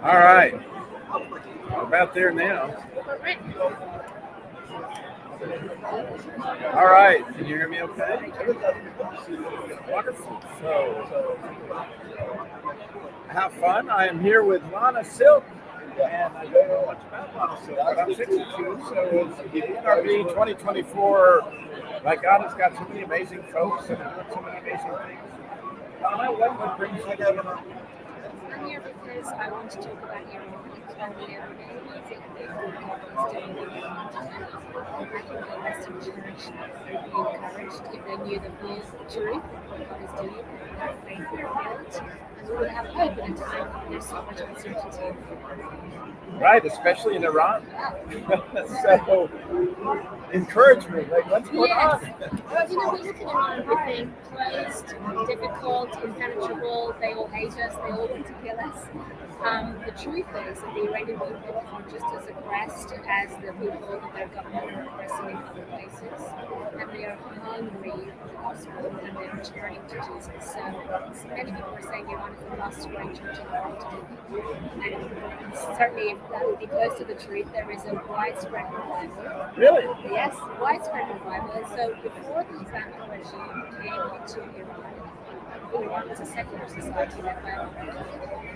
All right. We're about there now. All right. Can you hear me okay? Wonderful. So, have fun. I am here with Lana Silk. And I don't know much about Lana Silk, but I'm 62, so it's the NRB 2024. My God, it's got so many amazing folks and doing so many amazing things. Lana, what brings you together? I'm here because I want to talk about your from the NRB. I think the conference doing what they want to do. I think the Western Church would be encouraged if they knew the full truth of what God is doing, their faith revealed, and we would have hope in a time when there's so much uncertainty. Right, especially in Iran. So, encouragement, like what's going on? Well, we look at Iran, we think closed, difficult, impenetrable, they all hate us, they all want to kill us. The truth is that the Iranian people are just as oppressed as the people that their government are oppressing in other places. And they are hungry for the gospel and they're turning to Jesus. So many people are saying Iran is the fastest growing church in the world today. And certainly if that would be close to the truth, there is a widespread revival. Really? Yes, widespread revival. And so before the Islamic regime came into Iran was a secular society led by a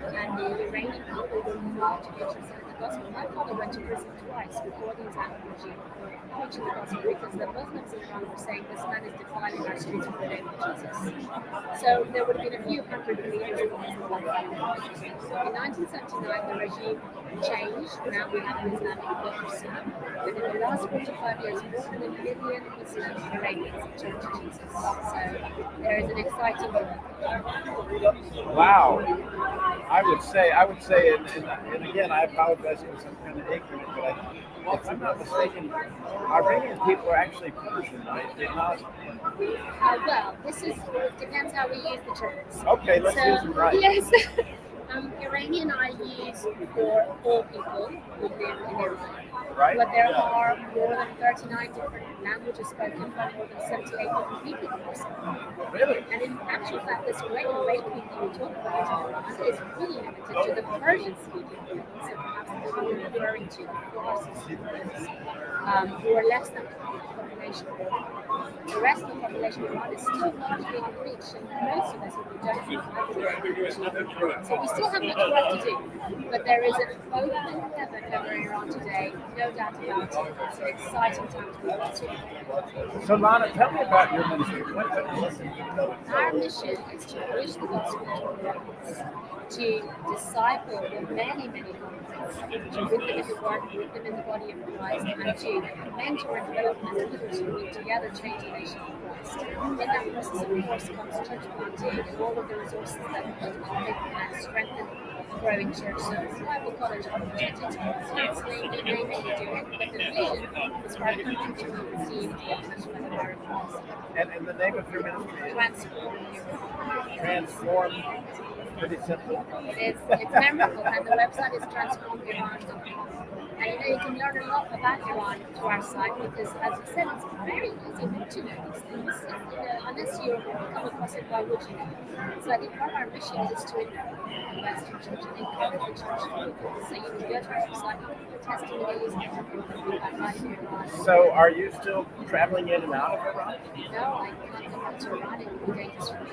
and the Iranian people were not interested in the gospel. My father went to prison twice before the Islamic regime for preaching the gospel because the Muslims in Iran were saying this man is defiling our streets for the name of Jesus. So there would have been a few hundred believers in In 1979, the regime changed. Now we have an Islamic democracy. And in the last 45 years, more than 1 million Muslim Iranians have turned to Jesus. So there is an exciting moment. Wow. I would say, and again, I apologize because I'm kind of ignorant, but if I'm not mistaken, Iranian people are actually Persian, right? They're not. Well, depends how we use the terms. Okay, let's use them right. Yes. Iranian I use for all people who live in Iran. Right. But there are more than 39 different languages spoken by more than 78 different people in Iran. Really? And in actual fact, this great awakening that we talk about in Iran is really limited to the Persian-speaking people, so perhaps the one we're referring to, the Farsi-speakers, who are less than half the population. The rest of the population of Iran is still largely unreached, and most of us don't have the language. So we still have much work to do, but there is an open heaven over Iran today, no doubt about it. It's an exciting time to be Muslim. So, Lana, tell me about your ministry. Our mission is to preach the gospel to Iranians, to disciple the many converts, to put them in the word, put them in the body of Christ, and to mentor and develop leaders who will together change the nation of Christ. In that process, of course, comes church planting and all of the resources that ultimately strengthen a growing church. So it's Bible college opportunities, counseling, you name it, we do it. But the vision is for our country to be received and touched by the power of Christ. And the name of your ministry is? Transform. Pretty simple. It's memorable, and the website is transformiran.com. And you can learn a lot about Iran through our site because, as you said, it's very easy not to know these things. Unless you come across it, why would you know? So I think part of our mission is to inform the Western Church and encourage the church people. So you can go to our website, you can testimonies, about life in Iran. So are you still traveling in and out of Iran? No, I can't come back to Iran. It would be dangerous for me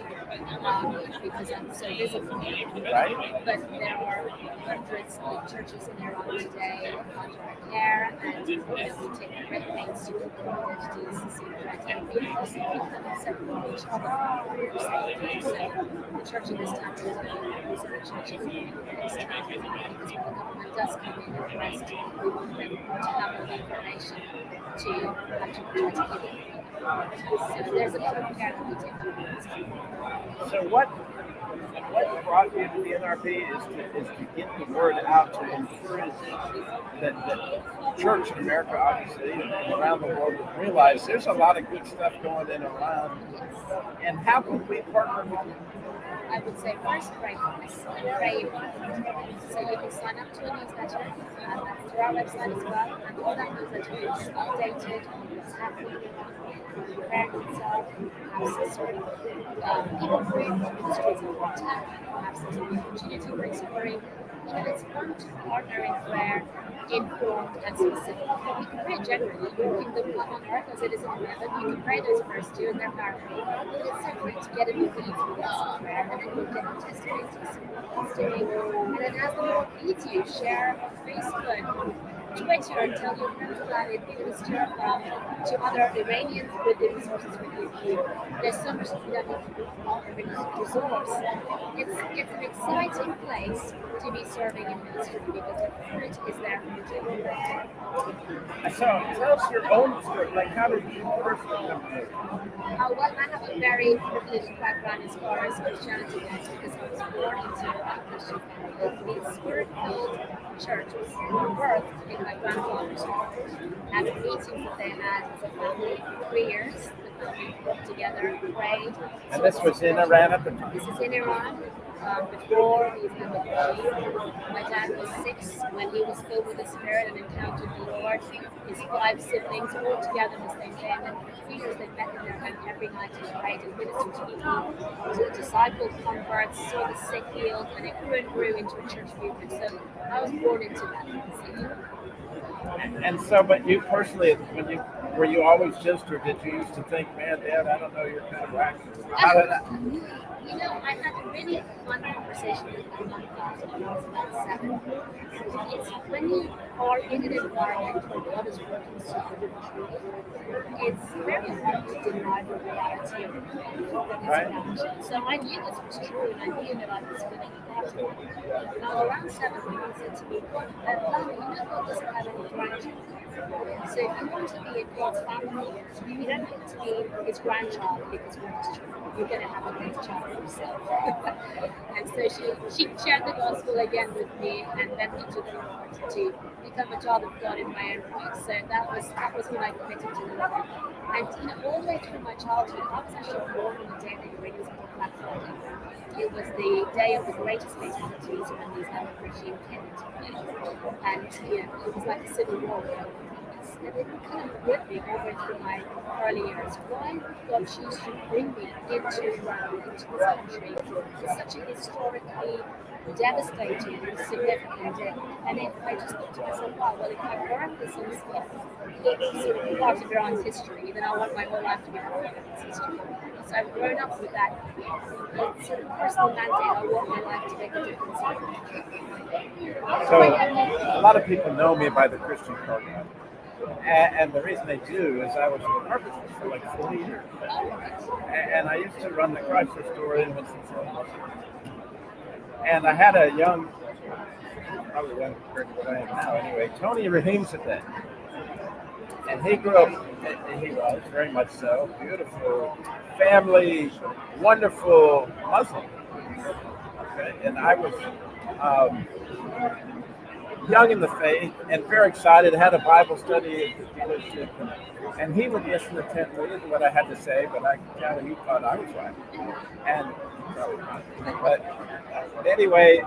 because I'm so visible. Right. But there are hundreds of churches in Iran today under our care, and we take great pains to keep their identities and secret, and we also keep them separate from each other. So the church in this town is the church in this town, because when the government does come in and arrest, we want them to have all the information to actually try to keep it. So there's a lot of care that we take. So what brought you to the NRB is to get the word out to encourage that church in America, obviously, and around the world realize there's a lot of good stuff going in Iran. And how can we partner with you? I would say first pray for us. Pray. So you can sign up to a newsletter, and that's through our website as well. And all that newsletter is updated updated on what's happening prepare himself, perhaps sort of even create ministries of contact, perhaps there's an opportunity for exploring. It's fun to partner in prayer, informed and specific. You can pray generally. You can come on earth as it is in heaven. You can pray those first two and they're powerful. But it's so great to get in the weeds with this prayer, and then you get the testimonies to see what God's doing. And then as the Lord leads you, share on Facebook, Twitter, and tell your friends about it, minister to other Iranians with the resources with you. There's so much that you can offer resource. It's an exciting place to be serving in ministry because the fruit is there for you. So tell us your own story. Like, how did you personally come to it? Well, I have a very privileged background as far as Christianity goes because I was born into a Christian family. The Spirit-filled church was birthed in my grandfather's heart. And the meetings that they had as a family for 3 years, the family got together, prayed. And this was in Iran at the time? This is in Iran. Before the Islamic regime. My dad was 6 when he was filled with the Spirit and encountered the Lord. His 5 siblings all together in the same day. And then for 3 years they met in their home every night and prayed and ministered to people. So discipled converts, saw the sick healed, and it grew and grew into a church movement. So I was born into that. And so, but you personally, were you always just, or did you used to think, man, Dad, I don't know, you're kind of whack? How did that? You know, I had a really fun conversation with my mom when I was about 7. It's when you are in an environment where God is working supernaturally, it's very hard to deny the reality of it. Right. So I knew this was true, and I knew that I was going to be part of it. Now, around 7, people said to me, Mama, you know God doesn't have any grandchildren. So if you want to be in God's family, you don't get to be his grandchild because we're his children. You're going to have a great child yourself. And so she shared the gospel again with me and led me to the Lord to become a child of God in my own right. So that was when I committed to the Lord. And all the way through my childhood, I was actually born on the day that radio was called Black Friday. It was the day of the greatest fatalities when the Islamic regime came into power. And it was like a civil war. And it kind of gripped me all the way through my early years. Why did God choose to bring me into this country? It's such a historically devastating and significant day. And I just thought to myself, wow, well, if my birth is in sort of part of Iran's history, then I want my whole life to be part of Iran's history. So I've grown up with that sort of personal mandate. I want my life to make a difference. So a lot of people know me by the Christian program. And the reason they do is I was a pharmacist for like 40 years. And I used to run the Chrysler store in Winston-Salem. And I had a young, probably younger compared to what I am now anyway, Tony Raheem's at that. And he grew up, he was very much so, beautiful family, wonderful Muslim. Okay? And I was young in the faith and very excited, had a Bible study at the dealership, and he would listen attentively to what I had to say, but I could tell he thought I was right. And but anyway,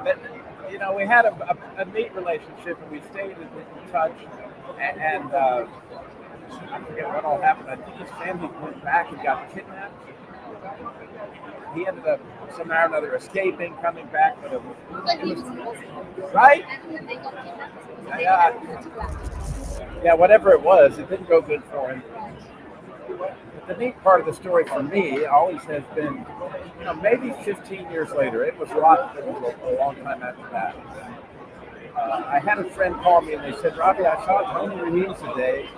we had a neat relationship, and we stayed in touch, and I forget what all happened. I think his family went back and got kidnapped. He ended up somehow or another escaping, coming back, but it was right? Yeah, whatever it was, it didn't go good for him. But the neat part of the story for me always has been, maybe 15 years later, it was a long time after that. I had a friend call me and they said, Robbie, I saw Tony Raheem today,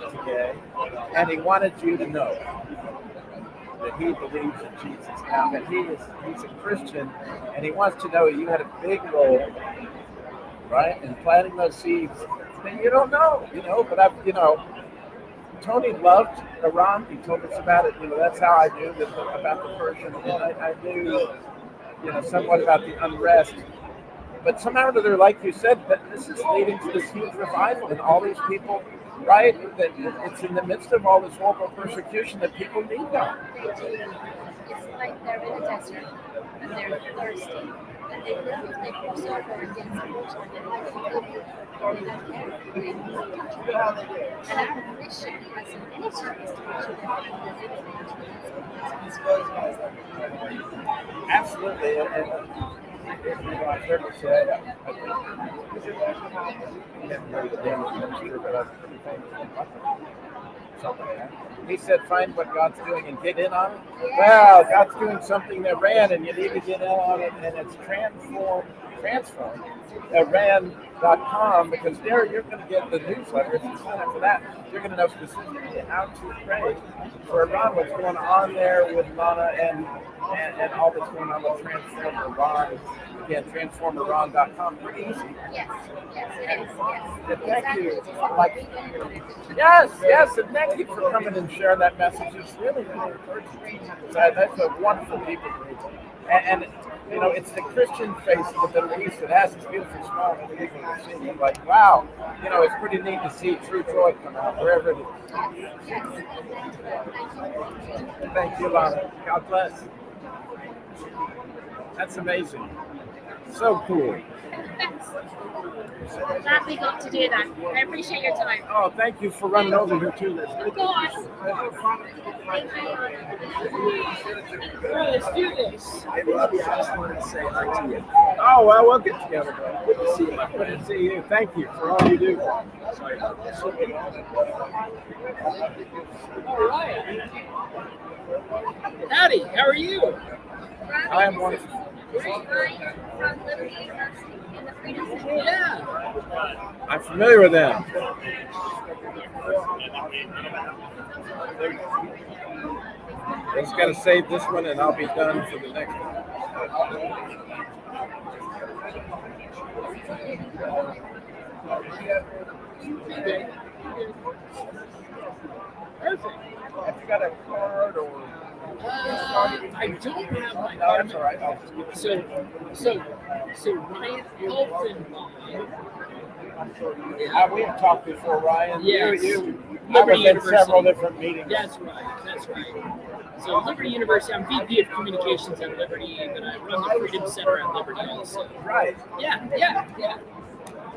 and he wanted you to know that he believes in Jesus now, that he's a Christian, and he wants to know you had a big role, right, in planting those seeds. And you don't know, but Tony loved Iran. He told us about it. That's how I knew about the Persian, and I knew, somewhat about the unrest. But somehow or another, like you said, that this is leading to this huge revival, and all these people, right? That it's in the midst of all this horrible persecution that people need God. it's like they're in a desert and they're thirsty. And they know if they cross over and get some water, they don't care. They move. And our mission as an ministry is to make sure that people are living out. Absolutely. I've heard it said, I can't remember the name of the minister, but I'm pretty famous in Buffalo. Something like that. He said, find what God's doing and get in on it. Well, God's doing something that ran, and you need to get in on it, and it's transformed. Iran.com, because there you're going to get the newsletter. If you sign up for that, you're going to know specifically how to pray for Iran, what's going on there with Mana and all that's going on with Transform Iran. Again, transformiran.com. Pretty easy. Yes, it is. And thank you. Yes, and thank you for coming and sharing that message. It's really, really encouraging. That's a wonderful people group. And you know, it's the Christian face of the Middle East that has this beautiful smile that people can see. You're like, wow, you know, it's pretty neat to see true joy come out wherever it is. Thank you, Lana. God bless. That's amazing. So cool. Glad we got to do that. I appreciate your time. Oh, thank you for running over here too. That's Of course. Let's do this. I just wanted to say hi to you. Oh, well, we'll get together. Good to see you. Good to see you. Thank you for all you do. All right. Howdy, how are you? I am wonderful. Ryan from Liberty University in the Freedom Center. Yeah. I'm familiar with them. Just got to save this one, and I'll be done for the next one. Okay. Perfect. Have you got a card or? I don't have my No, card. that's all right. I'll just give it to you. So Ryan Elfenbein. We've talked before, Ryan. Yes. I was in University. several different meetings. That's right. So Liberty University, I'm VP of Communications at Liberty, and I run the Freedom Center at Liberty also. Right. Yeah.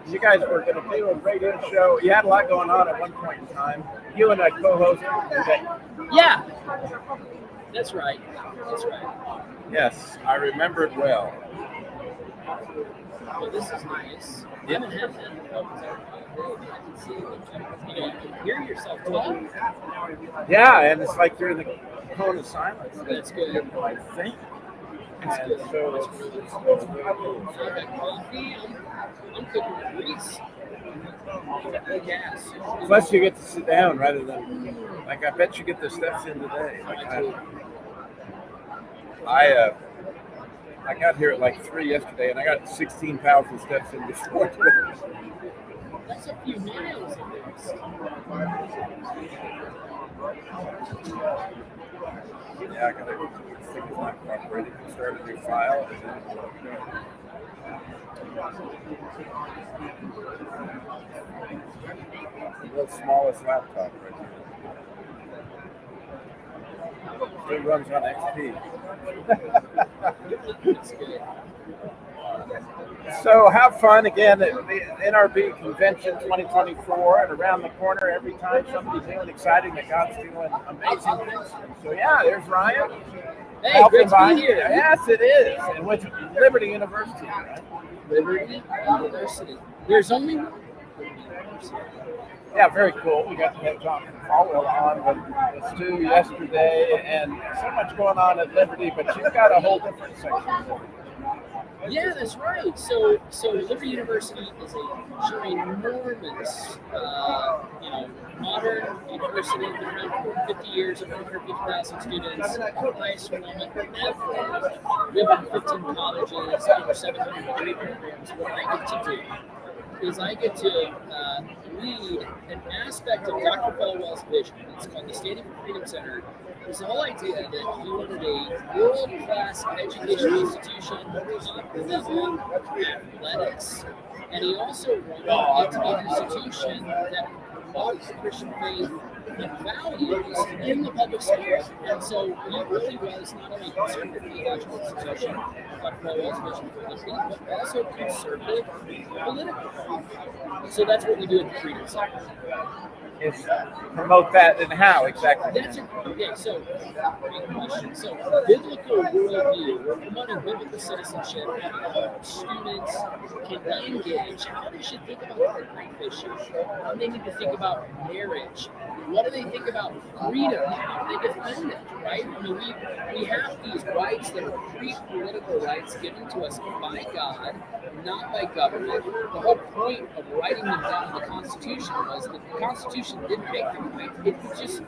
You guys were going to do a radio show. You had a lot going on at one point in time. You and a co-host. Yeah. That's right. Yes, I remember it well. Well, this is nice. I haven't had that in I can see that you can hear yourself talking. Yeah, and it's like you're in the cone of silence. That's good. I think. That's And good. so That's really good. I got coffee. I'm cooking with grease. No gas. plus you get to sit down rather than like I bet you get the steps in today. Like I got here at like 3 yesterday, and I got 16,000 steps in before. That's a few miles of this. Yeah, I got to think it's not cooperating. Start a new file. The world's smallest laptop right here. It runs on XP. That's good. So have fun again at the NRB Convention 2024, and around the corner every time somebody's doing exciting that God's doing amazing things. So yeah, there's Ryan. Hey, great to be here. Yes, it is, and with Liberty University. Right? Liberty University. There's only one. Yeah, very cool. We got to have John Falwell on with Stu yesterday, and so much going on at Liberty, but you've got a whole different section. Yeah, that's right. So Liberty University is a ginormous, modern university. Been around for 50 years, over 150,000 students, highest enrollment ever. We have over 15 colleges, over 700 degree programs. What I get to do is I get to lead an aspect of Dr. Falwell's vision. It's called the Standing for Freedom Center. It's the whole idea that he wanted a world-class education institution, level athletics, and he also wanted it to be an institution that promotes Christian faith values in the public square. And so it really was not only a conservative theological institution, like Paul's vision for liberty, but also conservative political. So that's what we do at the Freedom Center. Is promote that, and how exactly? That's okay. So, great question. So, biblical worldview. We're promoting biblical citizenship. Students can be engaged. How they should think about the life issues. How they need to think about marriage. What do they think about freedom? How do they defend it? Right? I mean, we have these rights that are pre-political rights given to us by God, not by government. The whole point of writing them down in the Constitution was that the Constitution didn't make them right. It just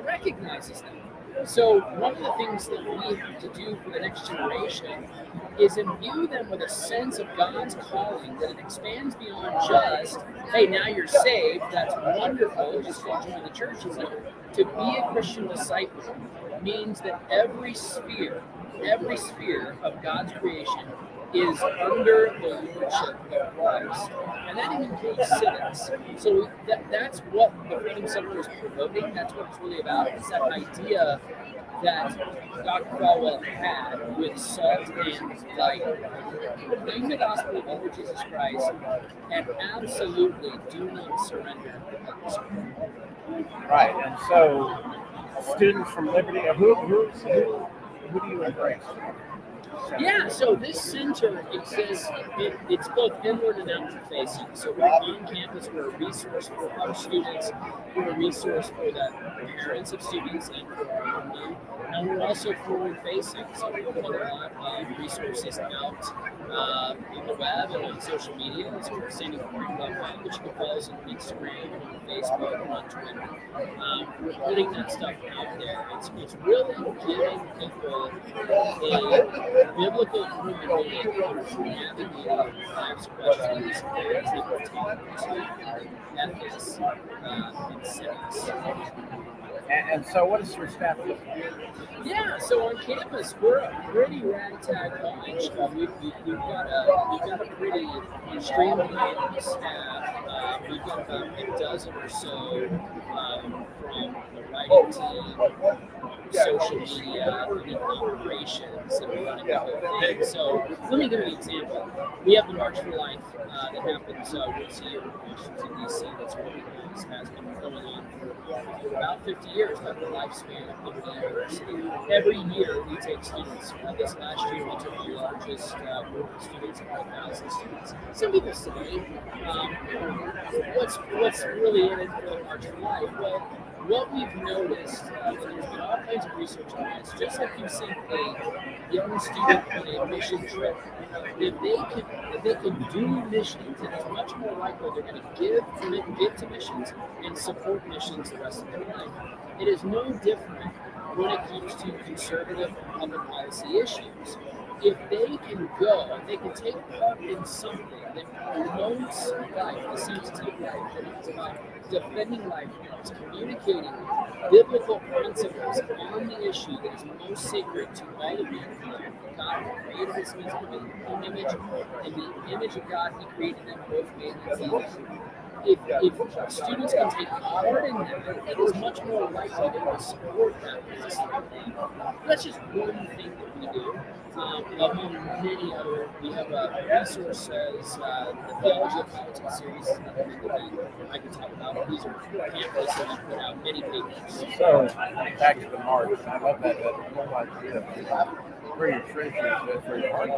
recognizes them. So one of the things that we have to do for the next generation is imbue them with a sense of God's calling, that it expands beyond just, hey, now you're saved, that's wonderful, just go join the church. To be a Christian disciple means that every sphere of God's creation is under the lordship of Christ. And that even includes civics. So that's what the Freedom Center is promoting. That's what it's really about. It's that idea that Dr. Falwell had with salt and light. Bring the gospel of the Lord Jesus Christ and absolutely do not surrender the public square. Right, and so students from Liberty, who do you embrace? Yeah, so this center exists, it's both inward and outward facing. So we're on campus, we're a resource for our students, we're a resource for the parents of students and for our alumni. And we're also forward facing, so we put a lot of resources out on the web and on social media. So we're Sandy Freedom Web, which you can follow us on Instagram, and on Facebook, and on Twitter. We're putting that stuff out there. It's really giving people a biblical hermeneutic for navigating life's questions as they pertain to ethics and civics. And so, what is your staff do? Yeah, so on campus we're a pretty ragtag bunch. We've got a pretty streamlined staff. We've got about a dozen or so from the writing team, social media, and operations that are running the whole thing. So let me give you an example. We have the March for Life that happens once a year in Washington, D.C. That's organized, has been going on for about 50 years, about the lifespan of Liberty University. Every year we take students. This last year we took the largest group of students, about 1,000 students. Some people say, what's really in it for the March for Life? Well, what we've noticed, and there's been all kinds of research on this, just like you send a young student on a mission trip, if they can do missions, then it's much more likely they're going to give to missions and support missions the rest of their life. It is no different when it comes to conservative public policy issues. If they can go, if they can take part in something that promotes life, the sanctity of life, that it's about defending life, it's communicating biblical principles on the issue that is most sacred to all of mankind. God created us in his own image, and the image of God, he created them both male and female. If students can take part in that, it is much more likely they will support that. That's just one thing that we do. Among many other, we have a resource as the Theology of Politics series is another thing that I can talk about. These are pamphlets that we put out, many papers. So, back to the March, I love that whole idea of bring your treasures for your heart.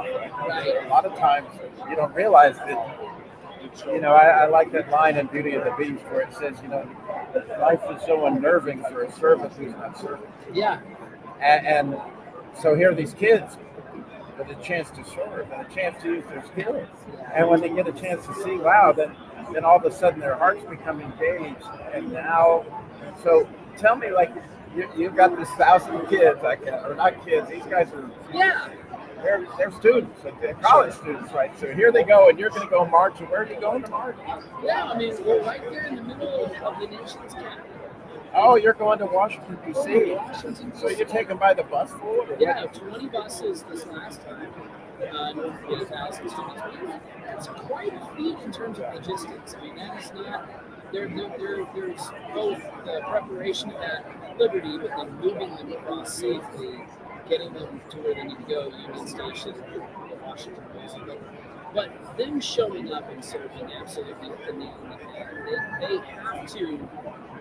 Right. A lot of times you don't realize that. I like that line in Beauty and the Beast where it says, life is so unnerving for a servant who's not serving. Yeah. And so here are these kids with a chance to serve and a chance to use their skills. And when they get a chance to see, wow, then all of a sudden their hearts become engaged. And now, so tell me, like, you've got this 1,000 kids, or not kids, these guys are... Yeah. They're students, they're college students, right? So here they go, and you're going to go march. And where are you going to march? Yeah, I mean, we're right there in the middle of the nation's capital. Oh, you're going to Washington, D.C. Washington, D.C. So you're taken by the bus full? Yeah, 20 buses this last time. North of 8,000 students. That's quite a feat in terms of logistics. I mean, that is not there's both the preparation of that liberty, but then moving them across safely, getting them to where they need to go, Union Station, Washington, D.C. But them showing up and serving absolutely hit the nail on the head.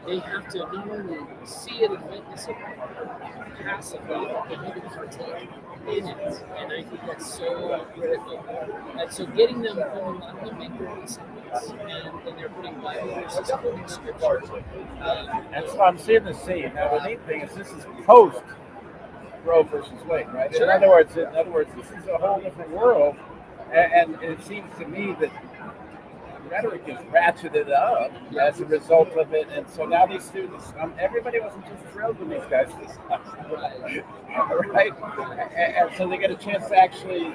They have to not only see it and witness it passively, but even partake in it. And I think that's so critical. And so getting them home, letting them make their own assignments, and they're putting Bible verses, quoting scripture. And so I'm seeing the scene. Now the neat thing is this is post Roe versus Wade, right? Sure. In other words, this is a whole different world, and it seems to me that rhetoric is ratcheted up as a result of it, and so now these students, everybody wasn't just thrilled with these guys, right? And so they get a chance to actually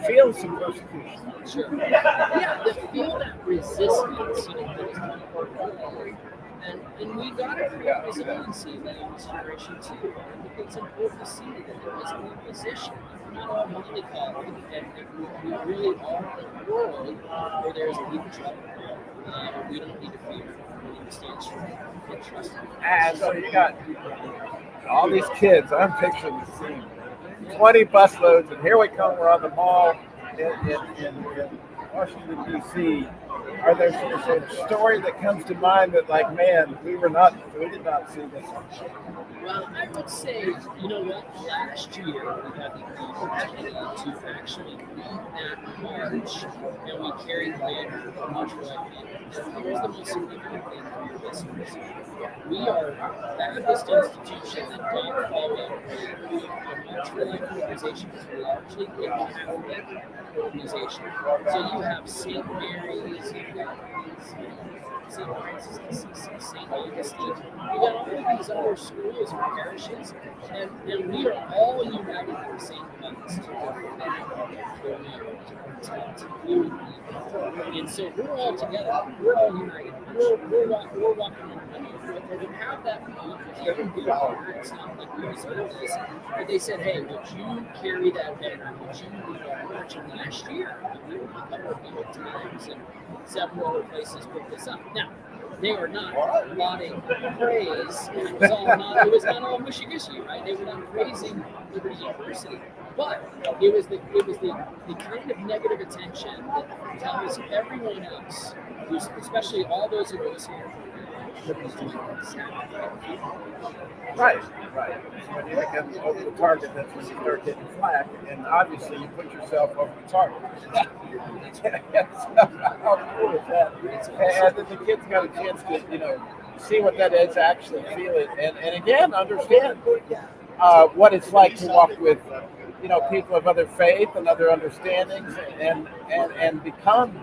feel some persecution. Sure. Yeah, to feel that resistance, that is important. And we got to create resiliency in the youngest generation too. I think it's important to see that there is an opposition. We're not all mollycoddled, and we really are in a world where there's a deep trouble. We don't need to fear. We need to stand strong and trust Him. And so you got all these kids. I'm picturing the scene. 20 busloads, and here we come. We're on the mall in Washington, D.C. Is there a story that comes to mind that, like, man, we did not see this? Well, I would say, you know what, last year we had the opportunity to actually lead that march, and we carried the banner much like that. Here's the most significant thing for your listeners. We are a Baptist institution that don't follow a March for Life organization is largely a Catholic organization. So you have St. Mary's, you've got St. Francis of Assisi, St. Augustine. You got all of these other schools and parishes, and we are all united in the same cause to protect unity. And so we're all together. We're all united. We're walking in the middle. But to have that it's not like we deserve this. But they said, hey, would you carry that banner? Would you lead our march? And last year, we were not there a few times, and several other places picked this up. Now, they were not lauding praise. It was not all mushy-gushy, right? They were not praising Liberty University. But it was the kind of negative attention that tells everyone else, especially all those of us here, Liberty's doing this. Right. When you get over the target, that's when you start getting flack, and obviously you put yourself over the target. How cool is that? And then the kids got a chance to, see what that is, actually feel it, and again, understand what it's like to walk with, people of other faith and other understandings, and become,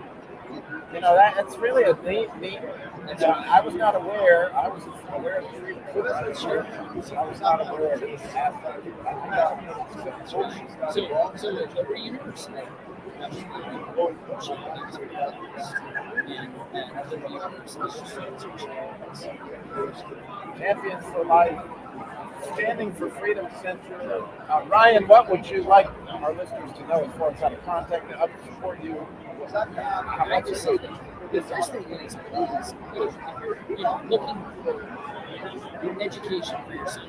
that's really a neat. I was not aware. I was aware of the freedom. I was not aware of this aspect. So at Liberty University, Champions for Life, Standing for Freedom Center. Ryan, what would you like our listeners to know as far as how to contact them, how to support you? I just say that the first thing is, please, if you're looking for education for your son,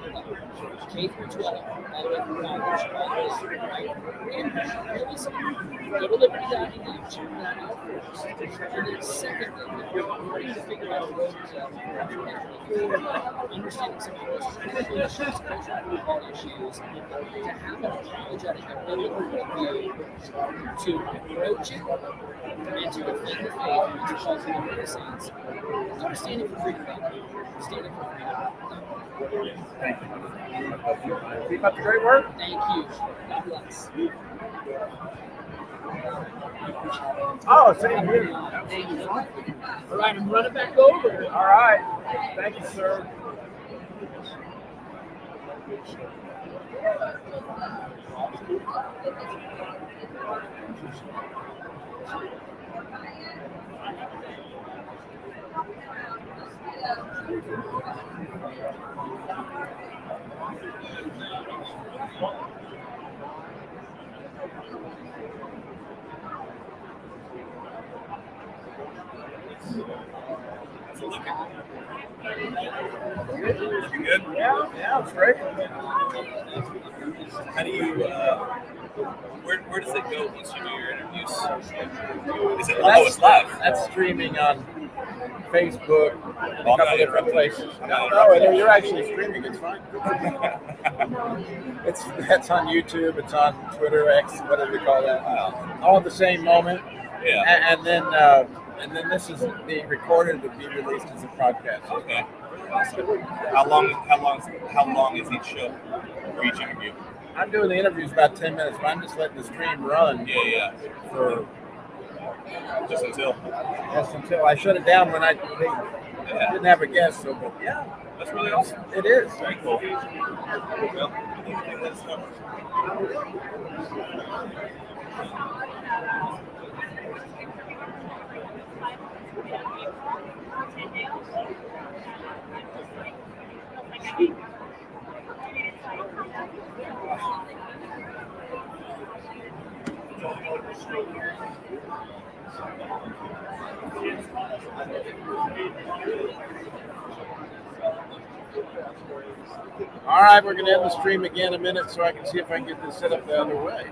K through 12, all the way through college, all the way through, right? And listen, go to liberty.edu, check that out first. And then secondly, if you're wanting to figure out a road to understanding some of those critical issues, cultural issues, to have an apologetic and biblical view to approach it and to defend the faith and to cause the Renaissance, go to Standing for Freedom. Standing for Freedom. Thank you. Keep up the great work. Thank you. God bless. Oh, same here. Thank you. All right, I'm running back over. All right. Thank you, sir. So look Yeah, it's great. How do you? Where does it go once you do your interviews? Is it? Oh, it's live. That's streaming on Facebook, a Oh, couple no, different places. I'm No, not you're actually streaming. It's fine. That's on YouTube. It's on Twitter, X, whatever you call that. All at the same moment. Yeah. And then this is being recorded to be released as a podcast. Okay. How long is each show for each interview? I'm doing the interviews about 10 minutes, but I'm just letting the stream run. Yeah. For just until I shut it down when I didn't have a guest. So, but yeah, that's really awesome. It is. Very cool. Well, anything that's All right, we're going to end the stream again in a minute so I can see if I can get this set up the other way.